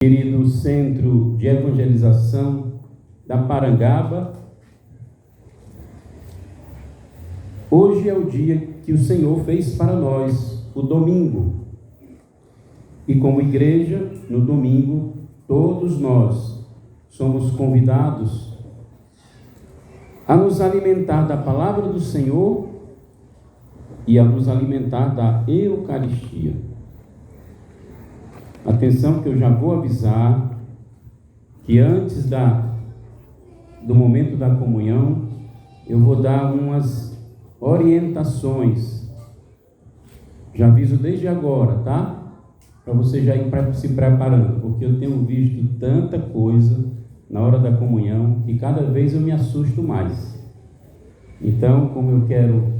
Querido Centro de Evangelização da Parangaba, hoje é o dia que o Senhor fez para nós, o domingo. E como igreja, no domingo, todos nós somos convidados a nos alimentar da palavra do Senhor e a nos alimentar da Eucaristia. Atenção que eu já vou avisar que antes do momento da comunhão, eu vou dar umas orientações. Já aviso desde agora, tá? Para você já ir se preparando, porque eu tenho visto tanta coisa na hora da comunhão que cada vez eu me assusto mais. Então, como eu quero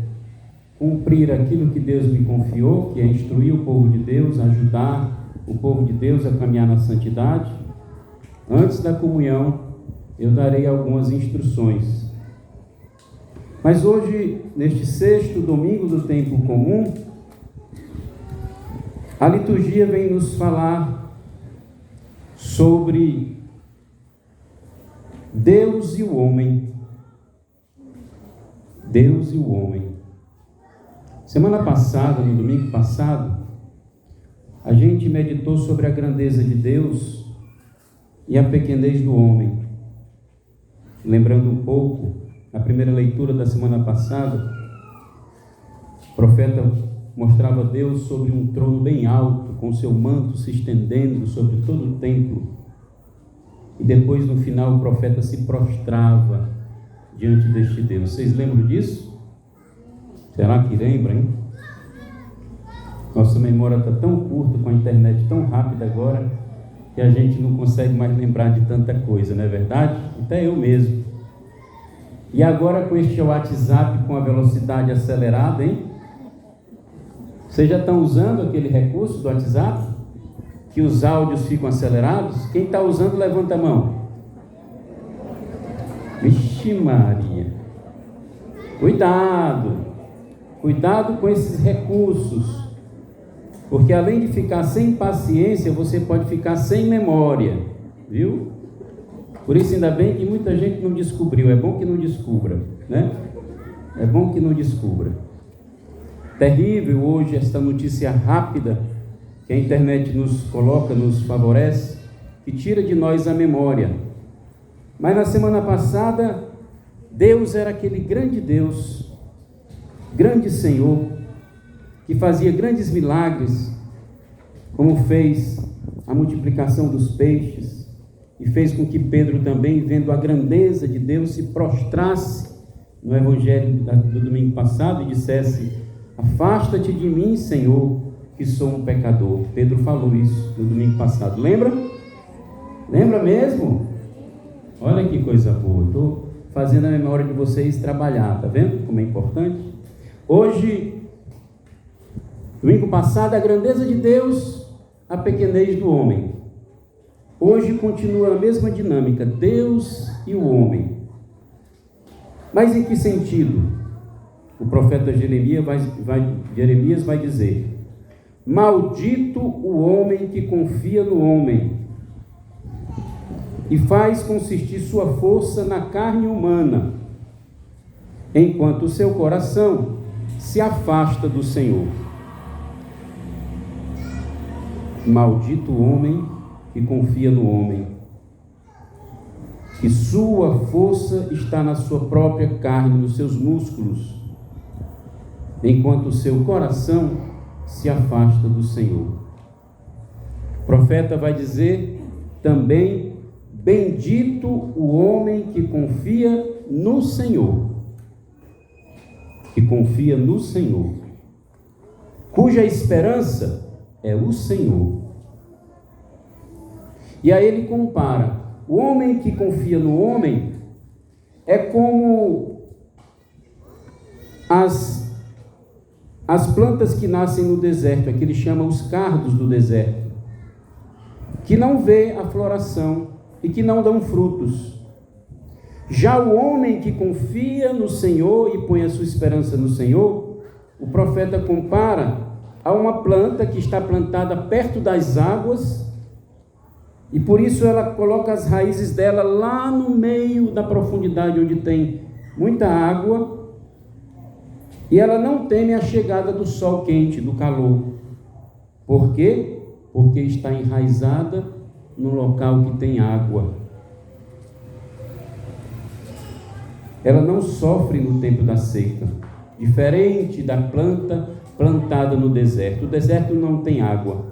cumprir aquilo que Deus me confiou, que é instruir o povo de Deus, ajudar o povo de Deus a caminhar na santidade, antes da comunhão eu darei algumas instruções. Mas hoje, neste sexto domingo do tempo comum, a liturgia vem nos falar sobre Deus e o homem. Deus e o homem. Semana passada, no domingo passado, a gente meditou sobre a grandeza de Deus e a pequenez do homem. Lembrando um pouco, na primeira leitura da semana passada, o profeta mostrava Deus sobre um trono bem alto, com seu manto se estendendo sobre todo o templo. E depois, no final, o profeta se prostrava diante deste Deus. Vocês lembram disso? Será que lembram, hein? Nossa memória está tão curta, com a internet tão rápida agora, que a gente não consegue mais lembrar de tanta coisa, não é verdade? Até eu mesmo. E agora com este WhatsApp com a velocidade acelerada, hein? Vocês já estão usando aquele recurso do WhatsApp? Que os áudios ficam acelerados? Quem está usando, levanta a mão. Vixe Maria! Cuidado! Cuidado com esses recursos. Porque além de ficar sem paciência, você pode ficar sem memória, viu? Por isso ainda bem que muita gente não descobriu, é bom que não descubra, né? É bom que não descubra. Terrível hoje esta notícia rápida que a internet nos coloca, nos favorece, que tira de nós a memória. Mas na semana passada, Deus era aquele grande Deus, grande Senhor, que fazia grandes milagres, como fez a multiplicação dos peixes, e fez com que Pedro também, vendo a grandeza de Deus, se prostrasse no evangelho do domingo passado e dissesse: afasta-te de mim, Senhor, que sou um pecador. Pedro falou isso no domingo passado, lembra? Lembra mesmo? Olha que coisa boa, estou fazendo a memória de vocês trabalhar, tá vendo como é importante? Hoje, domingo passado, a grandeza de Deus, a pequenez do homem. Hoje continua a mesma dinâmica, Deus e o homem. Mas em que sentido? O profeta Jeremias vai dizer: maldito o homem que confia no homem e faz consistir sua força na carne humana, enquanto o seu coração se afasta do Senhor. Maldito o homem que confia no homem, que sua força está na sua própria carne, nos seus músculos, enquanto o seu coração se afasta do Senhor. O profeta vai dizer também: bendito o homem que confia no Senhor, que confia no Senhor, cuja esperança é o Senhor. E aí ele compara: o homem que confia no homem é como as plantas que nascem no deserto, que ele chama os cardos do deserto, que não vê a floração e que não dão frutos. Já o homem que confia no Senhor e põe a sua esperança no Senhor, o profeta compara a uma planta que está plantada perto das águas E por isso ela coloca as raízes dela lá no meio da profundidade, onde tem muita água, e ela não teme a chegada do sol quente, do calor. Por quê? Porque está enraizada no local que tem água. Ela não sofre no tempo da seca, diferente da planta plantada no deserto. O deserto não tem água.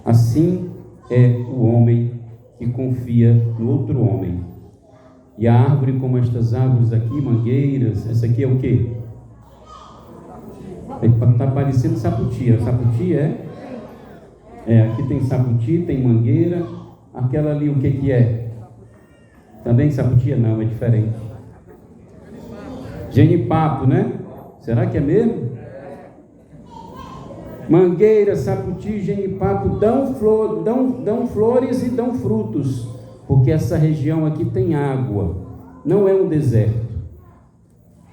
Assim é o homem que confia no outro homem. E a árvore, como estas árvores aqui, mangueiras, essa aqui é o quê? Está parecendo saputia. Saputia aqui tem saputia, tem mangueira. Aquela ali, o que é? Também saputia? Não, é diferente. Genipapo, né? Será que é mesmo? Mangueira, saputia e genipapo dão flores e dão frutos, porque essa região aqui tem água, não é um deserto.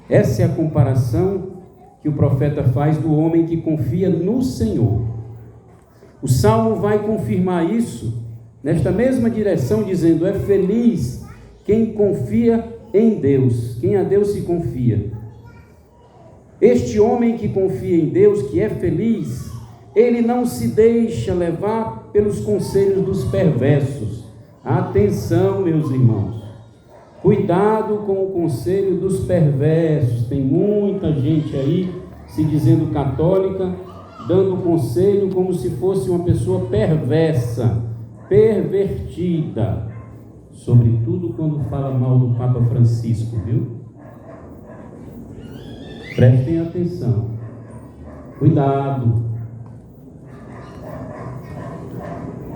Essa é a comparação que o profeta faz do homem que confia no Senhor. O Salmo vai confirmar isso nesta mesma direção, dizendo: é feliz quem confia em Deus, quem a Deus se confia. Este homem que confia em Deus, que é feliz, ele não se deixa levar pelos conselhos dos perversos. Atenção, meus irmãos, cuidado com o conselho dos perversos. Tem muita gente aí se dizendo católica, dando conselho como se fosse uma pessoa perversa, pervertida, sobretudo quando fala mal do Papa Francisco, viu? Prestem atenção, cuidado.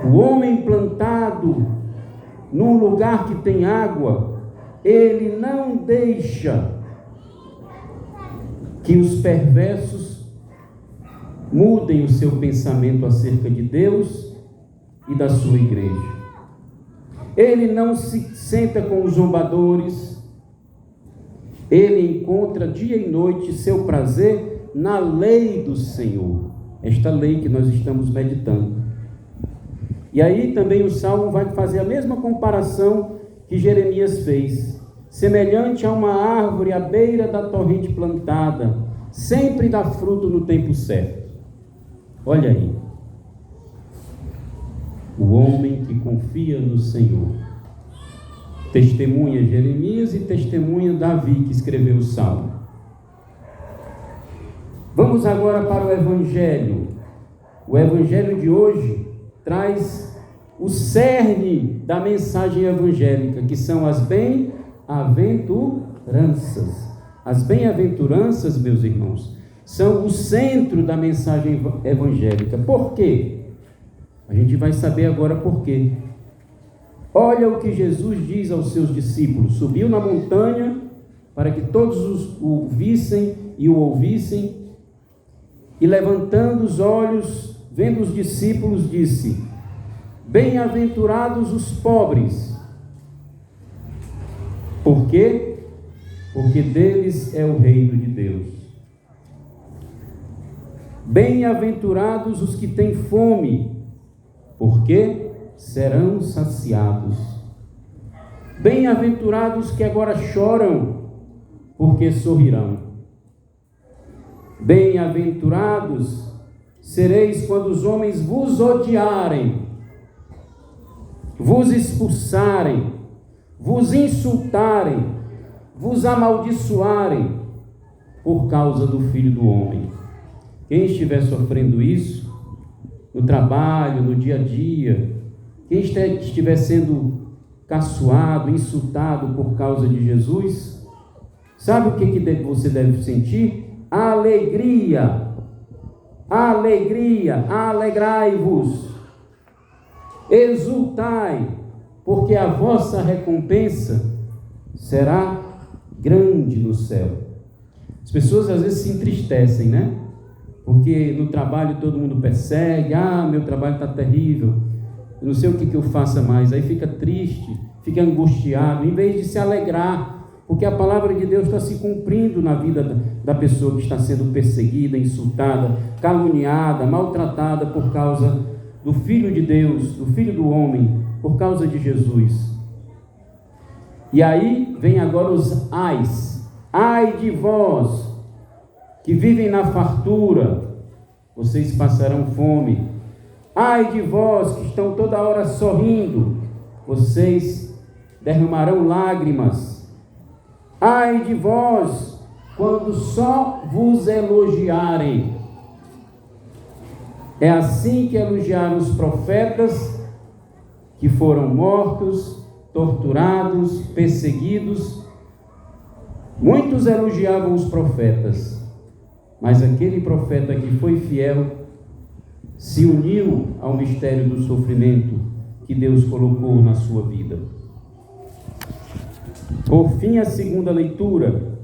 O homem plantado num lugar que tem água, ele não deixa que os perversos mudem o seu pensamento acerca de Deus e da sua igreja. Ele não se senta com os zombadores. Ele encontra dia e noite seu prazer na lei do Senhor, esta lei que nós estamos meditando. E aí também o Salmo vai fazer a mesma comparação que Jeremias fez, semelhante a uma árvore à beira da torrente plantada, sempre dá fruto no tempo certo. Olha aí, o homem que confia no Senhor. Testemunha Jeremias e testemunha Davi, que escreveu o Salmo. Vamos agora para o Evangelho. O Evangelho de hoje traz o cerne da mensagem evangélica, que são as bem-aventuranças. As bem-aventuranças, meus irmãos, são o centro da mensagem evangélica. Por quê? A gente vai saber agora por quê. Olha o que Jesus diz aos seus discípulos. Subiu na montanha para que todos o vissem e o ouvissem, e levantando os olhos, vendo os discípulos, disse: bem-aventurados os pobres. Por quê? Porque deles é o reino de Deus. Bem-aventurados os que têm fome. Por quê? Serão saciados. Bem-aventurados que agora choram, porque sorrirão. Bem-aventurados sereis quando os homens vos odiarem, vos expulsarem, vos insultarem, vos amaldiçoarem, por causa do Filho do Homem. Quem estiver sofrendo isso, no trabalho, no dia a dia, quem estiver sendo caçoado, insultado por causa de Jesus, sabe o que você deve sentir? Alegria, alegria, alegrai-vos, exultai, porque a vossa recompensa será grande no céu. As pessoas às vezes se entristecem, né? Porque no trabalho todo mundo persegue, meu trabalho está terrível, eu não sei o que eu faça mais. Aí fica triste, fica angustiado, em vez de se alegrar, porque a palavra de Deus está se cumprindo na vida da pessoa que está sendo perseguida, insultada, caluniada, maltratada por causa do Filho de Deus, do Filho do homem, por causa de Jesus. E aí vem agora os ais. Ai de vós que vivem na fartura, vocês passarão fome. Ai de vós que estão toda hora sorrindo, vocês derramarão lágrimas. Ai de vós quando só vos elogiarem. É assim que elogiaram os profetas que foram mortos, torturados, perseguidos. Muitos elogiavam os profetas, mas aquele profeta que foi fiel se uniu ao mistério do sofrimento que Deus colocou na sua vida. Por fim, a segunda leitura.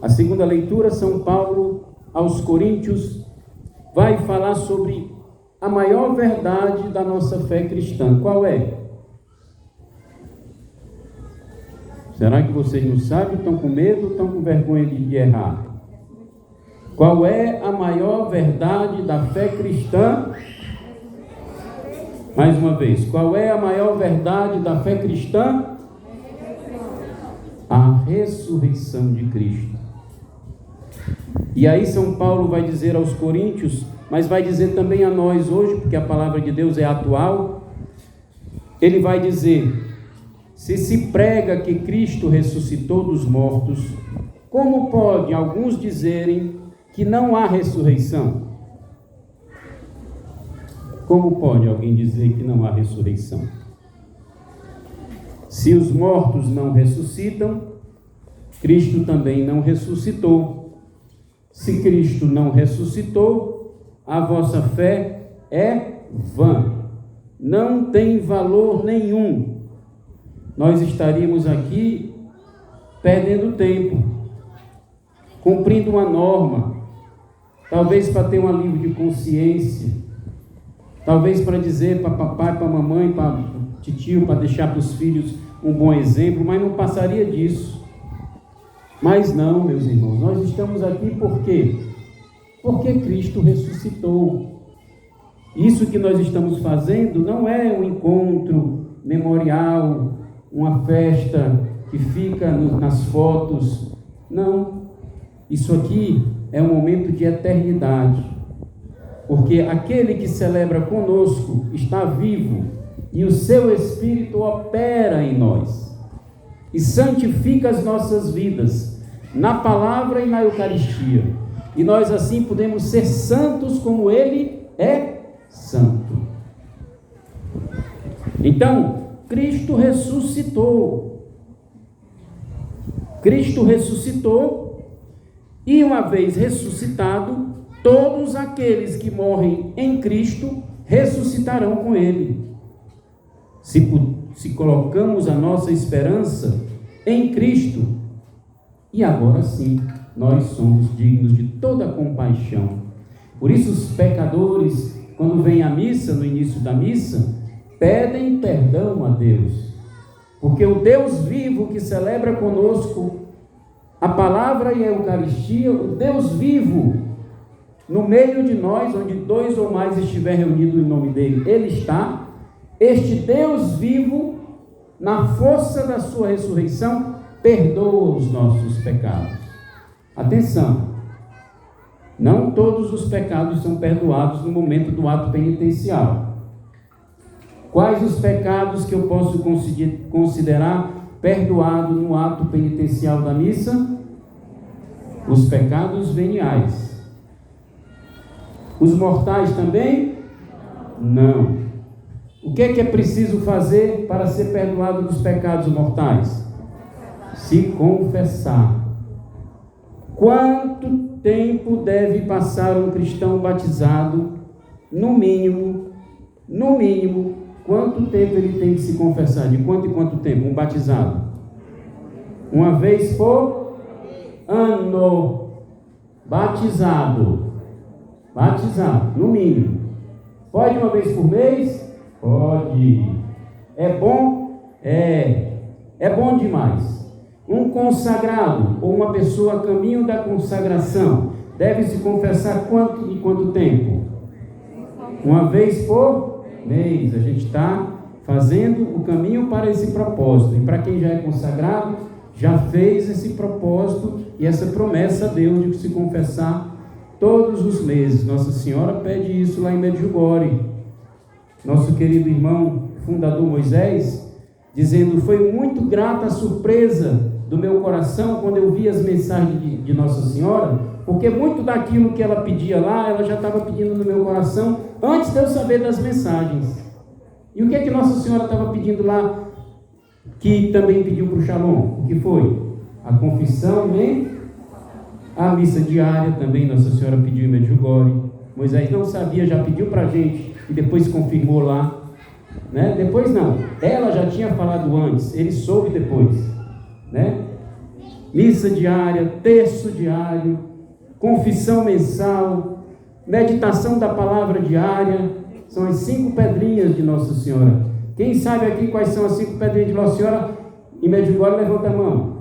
A segunda leitura, São Paulo aos Coríntios vai falar sobre a maior verdade da nossa fé cristã. Qual é? Será que vocês não sabem? Estão com medo? Estão com vergonha de errar? Qual é a maior verdade da fé cristã? Mais uma vez, qual é a maior verdade da fé cristã? A ressurreição de Cristo. E aí São Paulo vai dizer aos Coríntios, mas vai dizer também a nós hoje, porque a palavra de Deus é atual. Ele vai dizer: se prega que Cristo ressuscitou dos mortos, como pode alguns dizerem que não há ressurreição? Como pode alguém dizer que não há ressurreição? Se os mortos não ressuscitam, Cristo também não ressuscitou. Se Cristo não ressuscitou, a vossa fé é vã, não tem valor nenhum. Nós estaríamos aqui perdendo tempo, cumprindo uma norma, talvez para ter um alívio de consciência, talvez para dizer para papai, para mamãe, para titio, para deixar para os filhos um bom exemplo, mas não passaria disso. Mas não, meus irmãos, nós estamos aqui por quê? Porque Cristo ressuscitou. Isso que nós estamos fazendo não é um encontro memorial, uma festa que fica nas fotos. Não, isso aqui é um momento de eternidade, porque aquele que celebra conosco está vivo e o seu Espírito opera em nós e santifica as nossas vidas na palavra e na Eucaristia, e nós assim podemos ser santos como Ele é santo. Então, Cristo ressuscitou. Cristo ressuscitou, e uma vez ressuscitado, todos aqueles que morrem em Cristo ressuscitarão com Ele. Se colocamos a nossa esperança em Cristo, e agora sim, nós somos dignos de toda compaixão. Por isso os pecadores, quando vêm à missa, no início da missa, pedem perdão a Deus, porque o Deus vivo que celebra conosco a palavra e a Eucaristia, o Deus vivo no meio de nós, onde dois ou mais estiver reunidos em nome dele, ele está. Este Deus vivo, na força da sua ressurreição, perdoa os nossos pecados. Atenção, não todos os pecados são perdoados no momento do ato penitencial. Quais os pecados que eu posso considerar perdoado no ato penitencial da missa? Os pecados veniais. Os mortais também? Não. O que é preciso fazer para ser perdoado dos pecados mortais? Se confessar. Quanto tempo deve passar um cristão batizado? No mínimo, quanto tempo ele tem que se confessar? De quanto em quanto tempo? Um batizado? Uma vez por ano. Batizado, no mínimo. Pode uma vez por mês? Pode. É bom? É bom demais. Um consagrado ou uma pessoa a caminho da consagração deve se confessar em quanto tempo? Uma vez por mês. A gente está fazendo o caminho para esse propósito. E para quem já é consagrado, já fez esse propósito e essa promessa a Deus de se confessar todos os meses. Nossa Senhora pede isso lá em Medjugorje. Nosso querido irmão fundador Moisés, dizendo: foi muito grata a surpresa do meu coração quando eu vi as mensagens de Nossa Senhora, porque muito daquilo que ela pedia lá, ela já estava pedindo no meu coração antes de eu saber das mensagens. E o que é que Nossa Senhora estava pedindo lá, que também pediu para o Shalom? O que foi? A confissão e a missa diária também Nossa Senhora pediu em Medjugorje. Moisés não sabia, já pediu para a gente e depois confirmou lá, né? Depois não, ela já tinha falado antes, ele soube depois, né? Missa diária, terço diário, confissão mensal, meditação da palavra diária, são as 5 pedrinhas de Nossa Senhora. Quem sabe aqui quais são as 5 pedrinhas de Nossa Senhora? Em Medjugorje, levanta a mão.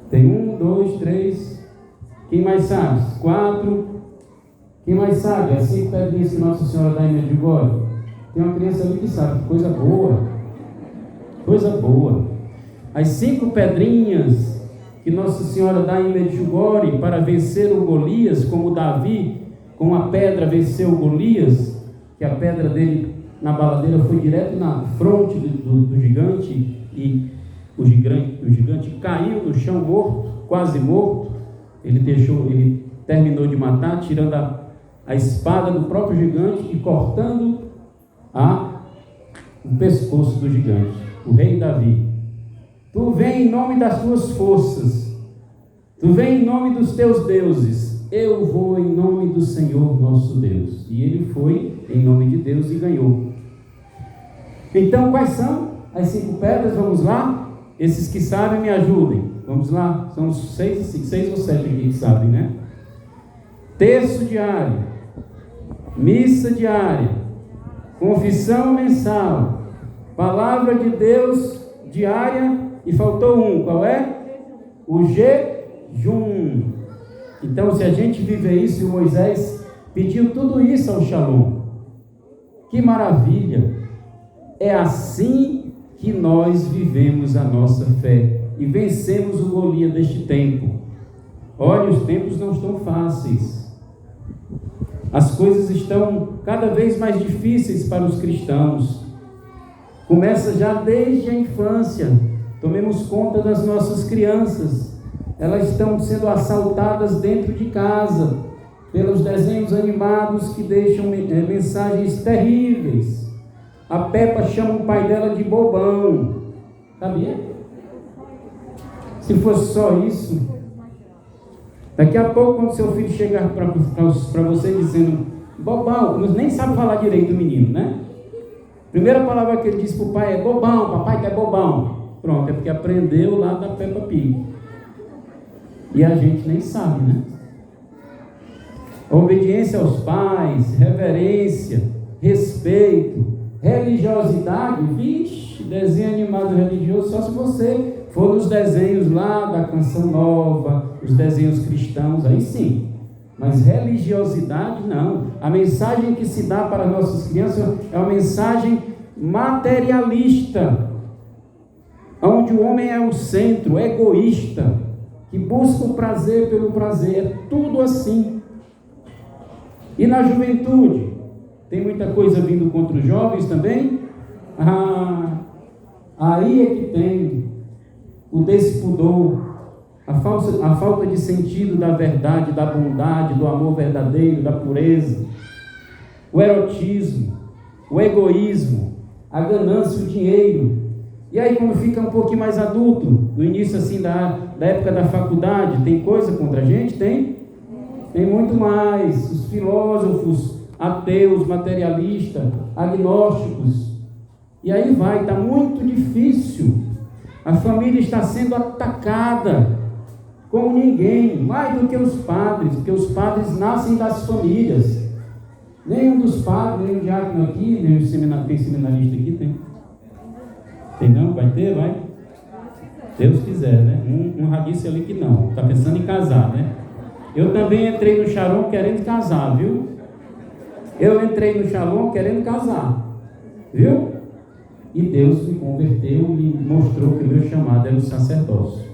Tem 1, 2, 3. Quem mais sabe? 4. Quem mais sabe? As 5 pedrinhas que Nossa Senhora dá em Medjugorje. Tem uma criança ali que sabe. Coisa boa. Coisa boa. As 5 pedrinhas que Nossa Senhora dá em Medjugorje para vencer o Golias, como Davi, com a pedra venceu o Golias, que a pedra dele na baladeira foi direto na fronte do gigante, e o gigante caiu no chão morto, quase morto. Ele terminou de matar, tirando a espada do próprio gigante e cortando o pescoço do gigante, o rei Davi. Tu vem em nome das tuas forças, tu vem em nome dos teus deuses, eu vou em nome do Senhor nosso Deus. E ele foi em nome de Deus e ganhou. Então, quais são as 5 pedras? Vamos lá? Esses que sabem, me ajudem. Vamos lá? São 6 ou 7 aqui que sabem, né? Terço diário, missa diária, confissão mensal, palavra de Deus diária, e faltou um. Qual é? O jejum. Então, se a gente viver isso, e o Moisés pediu tudo isso ao Shalom, que maravilha! É assim que nós vivemos a nossa fé e vencemos o Golias deste tempo. Olha, os tempos não estão fáceis. As coisas estão cada vez mais difíceis para os cristãos. Começa já desde a infância. Tomemos conta das nossas crianças. Elas estão sendo assaltadas dentro de casa pelos desenhos animados que deixam mensagens terríveis. A Peppa chama o pai dela de bobão. Sabia? Se fosse só isso, daqui a pouco, quando seu filho chegar para você dizendo bobão, nem sabe falar direito o menino, né? Primeira palavra que ele diz para o pai é bobão, papai que é bobão. Pronto, é porque aprendeu lá da Peppa Pig. E a gente nem sabe, né? A obediência aos pais, reverência, respeito, religiosidade, vixe, desenho animado religioso, só se você for nos desenhos lá da Canção Nova, os desenhos cristãos, aí sim. Mas religiosidade não. A mensagem que se dá para nossas crianças é uma mensagem materialista, onde o homem é o centro, egoísta, que busca o prazer pelo prazer. É tudo assim. E na juventude, tem muita coisa vindo contra os jovens também. Aí é que tem o despudor, a falta de sentido da verdade, da bondade, do amor verdadeiro, da pureza, o erotismo, o egoísmo, a ganância, o dinheiro. E aí, quando fica um pouquinho mais adulto, no início assim da época da faculdade, tem coisa contra a gente? Tem muito mais. Os filósofos, ateus, materialistas, agnósticos. E aí vai, está muito difícil. A família está sendo atacada como ninguém, mais do que os padres, porque os padres nascem das famílias. Nenhum dos padres, nenhum diácono aqui, nenhum seminarista aqui tem. Tem não? Vai ter? Vai? Deus quiser, né? Um já disse ali que não, está pensando em casar, né? Eu também entrei no Shalom querendo casar, viu? Eu entrei no Shalom querendo casar, viu? E Deus me converteu e me mostrou que o meu chamado era o sacerdócio.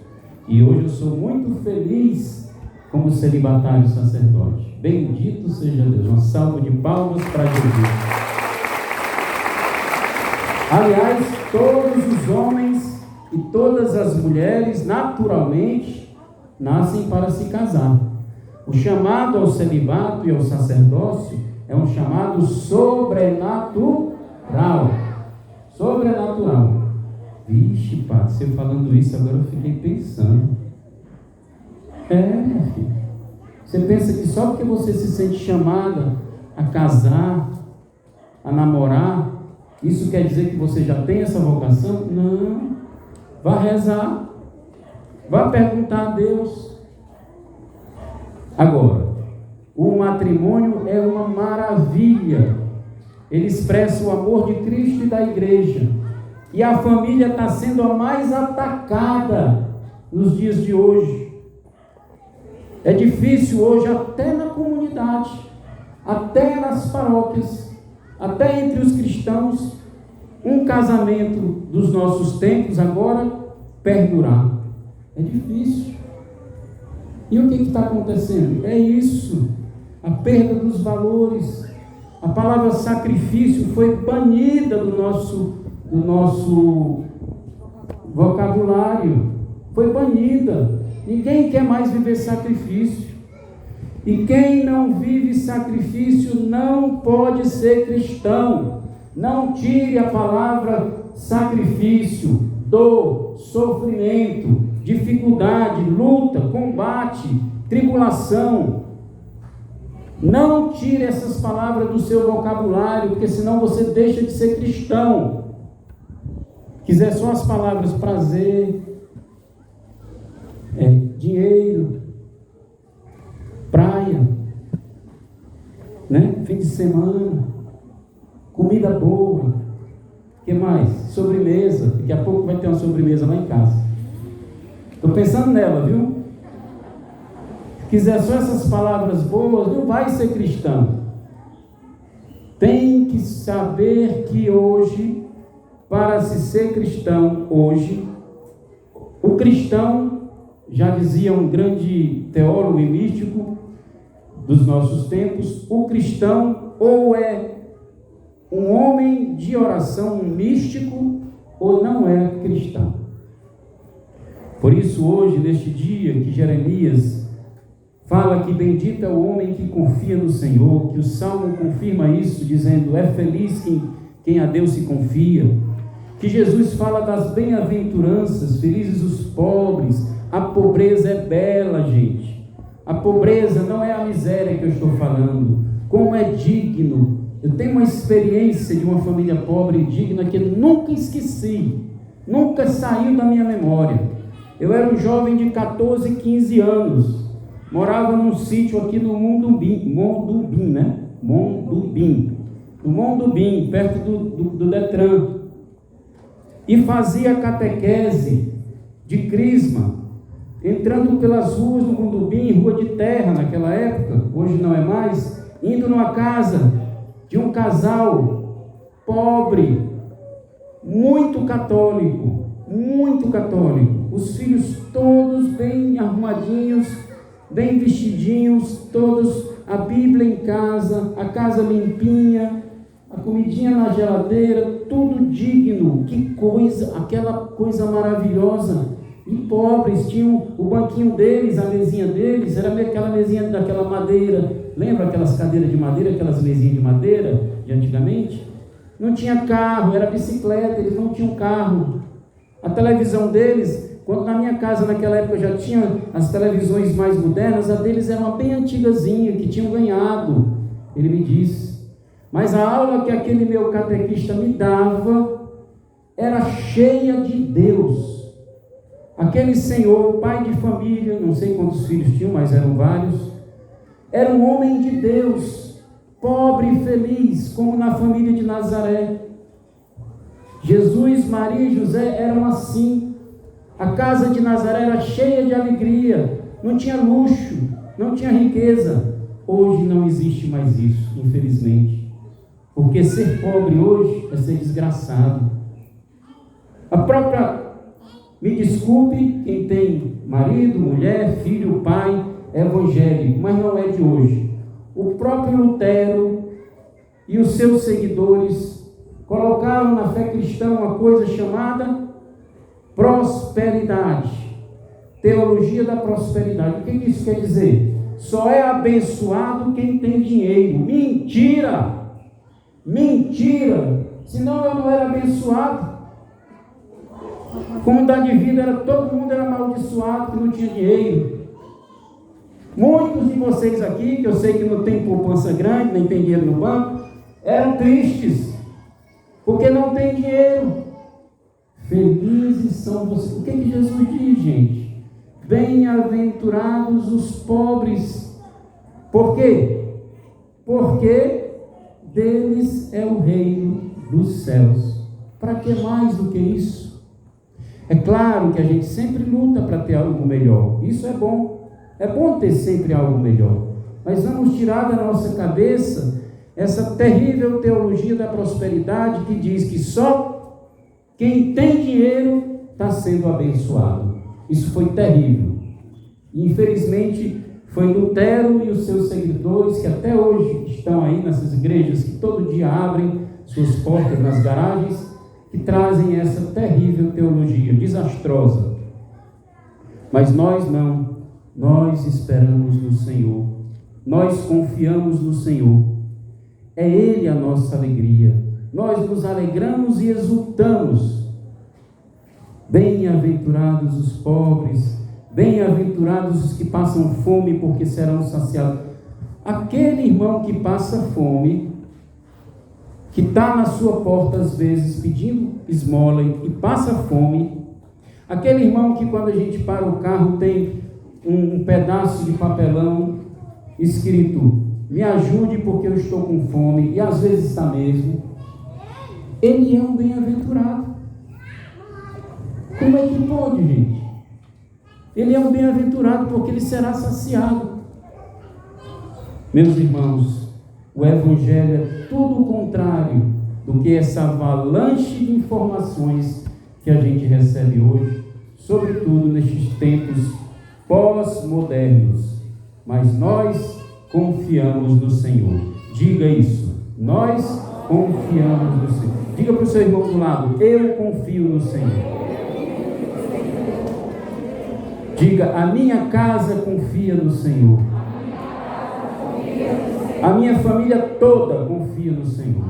E hoje eu sou muito feliz como celibatário sacerdote. Bendito seja Deus. Uma salva de palmas para Jesus. Aliás, todos os homens e todas as mulheres, naturalmente, nascem para se casar. O chamado ao celibato e ao sacerdócio é um chamado sobrenatural. Sobrenatural. Vixe, Padre, você falando isso, agora eu fiquei pensando. Minha filha. Você pensa que só porque você se sente chamada a casar, a namorar, isso quer dizer que você já tem essa vocação? Não. Vá rezar. Vá perguntar a Deus. Agora, o matrimônio é uma maravilha. Ele expressa o amor de Cristo e da igreja. E a família está sendo a mais atacada nos dias de hoje. É difícil hoje, até na comunidade, até nas paróquias, até entre os cristãos, um casamento dos nossos tempos agora perdurar. É difícil. E o que está acontecendo? É isso, a perda dos valores. A palavra sacrifício foi banida do nosso vocabulário. Foi banida. Ninguém quer mais viver sacrifício. E quem não vive sacrifício não pode ser cristão. Não tire a palavra sacrifício, dor, sofrimento, dificuldade, luta, combate, tribulação. Não tire essas palavras do seu vocabulário, porque senão você deixa de ser cristão. Quiser só as palavras prazer, dinheiro, praia, né? Fim de semana, comida boa, o que mais? Sobremesa, daqui a pouco vai ter uma sobremesa lá em casa. Estou pensando nela, viu? Se quiser só essas palavras boas, não vai ser cristão. Tem que saber que hoje, para se ser cristão hoje, o cristão, já dizia um grande teólogo e místico dos nossos tempos, o cristão ou é um homem de oração, um místico, ou não é cristão. Por isso hoje, neste dia que Jeremias fala que bendito é o homem que confia no Senhor, que o Salmo confirma isso, dizendo, é feliz quem a Deus se confia, que Jesus fala das bem-aventuranças, felizes os pobres. A pobreza é bela, gente. A pobreza não é a miséria que eu estou falando. Como é digno. Eu tenho uma experiência de uma família pobre e digna que eu nunca esqueci. Nunca saiu da minha memória. Eu era um jovem de 14, 15 anos. Morava num sítio aqui no Mondubim, né? Mondubim. No Mondubim, perto do Detran. E fazia catequese de crisma, entrando pelas ruas do Mondubim, rua de terra naquela época, hoje não é mais, indo numa casa de um casal pobre, muito católico, os filhos todos bem arrumadinhos, bem vestidinhos, todos, a Bíblia em casa, a casa limpinha, a comidinha na geladeira, tudo digno. Que coisa, aquela coisa maravilhosa. E pobres, tinham o banquinho deles, a mesinha deles, era aquela mesinha daquela madeira. Lembra aquelas cadeiras de madeira, aquelas mesinhas de madeira de antigamente? Não tinha carro, era bicicleta, eles não tinham carro. A televisão deles, quando na minha casa naquela época já tinha as televisões mais modernas, a deles era uma bem antigazinha, que tinham ganhado, ele me disse. Mas a aula que aquele meu catequista me dava era cheia de Deus. Aquele senhor, pai de família, não sei quantos filhos tinham, mas eram vários, era um homem de Deus, pobre e feliz, como na família de Nazaré. Jesus, Maria e José eram assim. A casa de Nazaré era cheia de alegria, não tinha luxo, não tinha riqueza, Hoje não existe mais isso, infelizmente. Porque ser pobre hoje é ser desgraçado. Me desculpe quem tem marido, mulher, filho, pai, é evangélico, mas não é de hoje. O próprio Lutero e os seus seguidores colocaram na fé cristã uma coisa chamada prosperidade. Teologia da prosperidade. O que isso quer dizer? Só é abençoado quem tem dinheiro. Mentira! Mentira! Senão eu não era abençoado. Comunidade de vida, todo mundo era amaldiçoado que não tinha dinheiro. Muitos de vocês aqui, que eu sei que não tem poupança grande, nem tem dinheiro no banco, eram tristes, porque não tem dinheiro. Felizes são vocês. O que Jesus diz, gente? Bem-aventurados os pobres. Por quê? Porque deles é o reino dos céus. Para que mais do que isso? É claro que a gente sempre luta para ter algo melhor. Isso é bom. É bom ter sempre algo melhor. Mas vamos tirar da nossa cabeça essa terrível teologia da prosperidade que diz que só quem tem dinheiro está sendo abençoado. Isso foi terrível. Infelizmente, foi Lutero e os seus seguidores que até hoje estão aí nessas igrejas que todo dia abrem suas portas nas garagens, que trazem essa terrível teologia, desastrosa. Mas nós não. Nós esperamos no Senhor. Nós confiamos no Senhor. É Ele a nossa alegria. Nós nos alegramos e exultamos. Bem-aventurados os pobres, bem-aventurados os que passam fome, porque serão saciados. Aquele irmão que passa fome, que está na sua porta às vezes pedindo esmola e passa fome, aquele irmão que quando a gente para o carro tem um pedaço de papelão escrito: me ajude porque eu estou com fome, e às vezes está mesmo, ele é um bem-aventurado. Como é que pode, gente? Ele é um bem-aventurado porque ele será saciado. Meus irmãos, o Evangelho é tudo o contrário do que essa avalanche de informações que a gente recebe hoje, sobretudo nestes tempos pós-modernos. Mas nós confiamos no Senhor. Diga isso. Nós confiamos no Senhor. Diga para o seu irmão do lado: eu confio no Senhor. Diga: a minha casa confia no Senhor. A minha família toda confia no Senhor.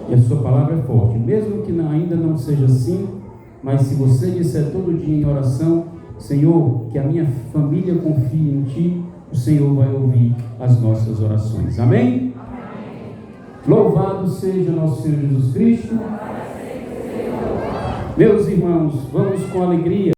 E a sua palavra é forte. Mesmo que ainda não seja assim, mas se você disser todo dia em oração: Senhor, que a minha família confie em Ti, o Senhor vai ouvir as nossas orações. Amém? Louvado seja nosso Senhor Jesus Cristo. Meus irmãos, vamos com alegria